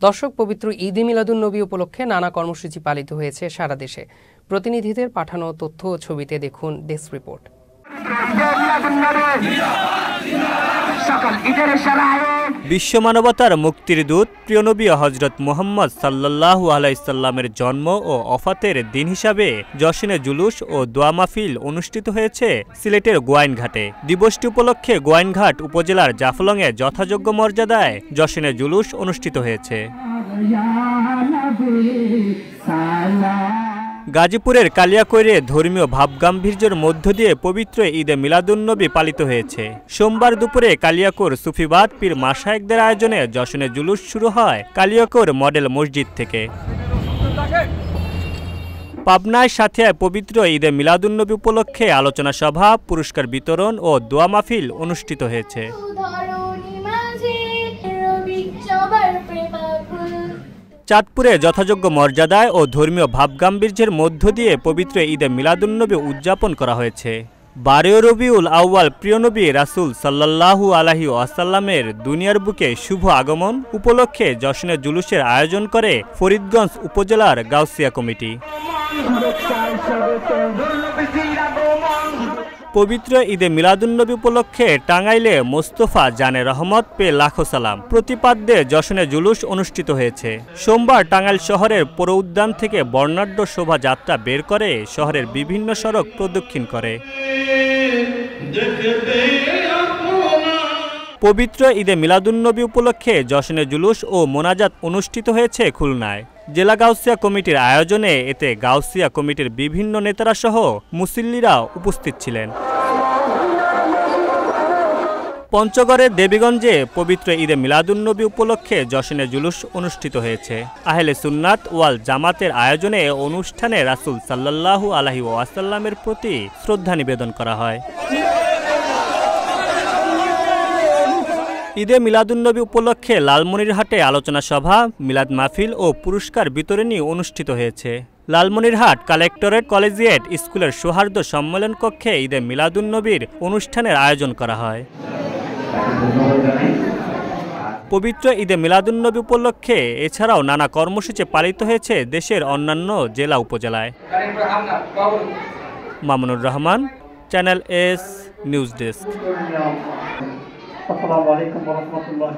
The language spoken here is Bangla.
দর্শক, পবিত্র ঈদে মিলাদুন্নবী উপলক্ষে নানা কর্মসূচি পালিত হয়েছে সারা দেশে। প্রতিনিধিদের পাঠানো তথ্য ও ছবিতে দেখুন ডেস্ক রিপোর্ট। বিশ্ব মানবতার মুক্তির দূত প্রিয় নবী হযরত মুহাম্মদ সাল্লাল্লাহু আলাইহি সাল্লামের জন্ম ও ওফাতের দিন হিসাবে জশ্নে জুলুস ও দোয়া মাহফিল অনুষ্ঠিত হয়েছে সিলেটের গোয়াইনঘাটে। দিবসটি উপলক্ষে গোয়াইনঘাট উপজেলার জাফলংয়ে যথাযোগ্য মর্যাদায় জশ্নে জুলুস অনুষ্ঠিত হয়েছে। গাজীপুরের কালিয়াকৈরে ধর্মীয় ভাবগাম্ভীর্যের মধ্য দিয়ে পবিত্র ঈদে মিলাদুন্নবী পালিত হয়েছে। সোমবার দুপুরে কালিয়াকৈর সুফিবাদ পীর মাশায়েখদের আয়োজনে জশ্নে জুলুস শুরু হয় কালিয়াকৈর মডেল মসজিদ থেকে। পাবনায় সাথিয়ায় পবিত্র ঈদে মিলাদুন্নবী উপলক্ষে আলোচনা সভা, পুরস্কার বিতরণ ও দোয়া মাহফিল অনুষ্ঠিত হয়েছে। চাঁদপুরে যথাযোগ্য মর্যাদায় ও ধর্মীয় ভাবগাম্ভীর্যের মধ্য দিয়ে পবিত্র ঈদে মিলাদুন্নবী উদযাপন করা হয়েছে। 12 রবিউল আউয়াল প্রিয় নবী রাসূল সাল্লাল্লাহু আলাইহি ওয়াসাল্লামের দুনিয়ার বুকে শুভ আগমন উপলক্ষে জশ্নে জুলুসের আয়োজন করে ফরিদগঞ্জ উপজেলার গাউসিয়া কমিটি। পবিত্র ঈদে মিলাদুন্নবী উপলক্ষে টাঙ্গাইলে মোস্তফা জানে রহমত পেয়ে লাখো সালাম প্রতিপাদ্যে জশ্নে জুলুস অনুষ্ঠিত হয়েছে। সোমবার টাঙ্গাইল শহরের পৌর উদ্যান থেকে বর্ণাঢ্য শোভাযাত্রা বের করে শহরের বিভিন্ন সড়ক প্রদক্ষিণ করে। পবিত্র ঈদে মিলাদুন্নবী উপলক্ষে জশ্নে জুলুস ও মোনাজাত অনুষ্ঠিত হয়েছে খুলনায়। জেলা গাউসিয়া কমিটির আয়োজনে এতে গাউসিয়া কমিটির বিভিন্ন নেতারা সহ মুসল্লিরা উপস্থিত ছিলেন। পঞ্চগড়ের দেবীগঞ্জে পবিত্র ঈদে মিলাদুন্নবী উপলক্ষে জশ্নে জুলুস অনুষ্ঠিত হয়েছে। আহলে সুন্নাত ওয়াল জামাতের আয়োজনে অনুষ্ঠানে রাসূল সাল্লাল্লাহু আলাইহি ওয়াসাল্লামের প্রতি শ্রদ্ধা নিবেদন করা হয়। ঈদে মিলাদুন্নবী উপলক্ষে লালমনিরহাটে আলোচনা সভা, মিলাদ মাহফিল ও পুরস্কার বিতরণী অনুষ্ঠিত হয়েছে। লালমনিরহাট কালেক্টরেট কলেজিয়েট স্কুলের সৌহার্দ্য সম্মেলন কক্ষে ঈদে মিলাদুন্নবীর অনুষ্ঠানের আয়োজন করা হয়। পবিত্র ঈদে মিলাদুন্নবী উপলক্ষে এছাড়াও নানা কর্মসূচি পালিত হয়েছে দেশের অন্যান্য জেলা উপজেলায়। Mamunur Rahman, channel S news desk. আসসালামু আলাইকুম ওয়া রাহমাতুল্লাহ।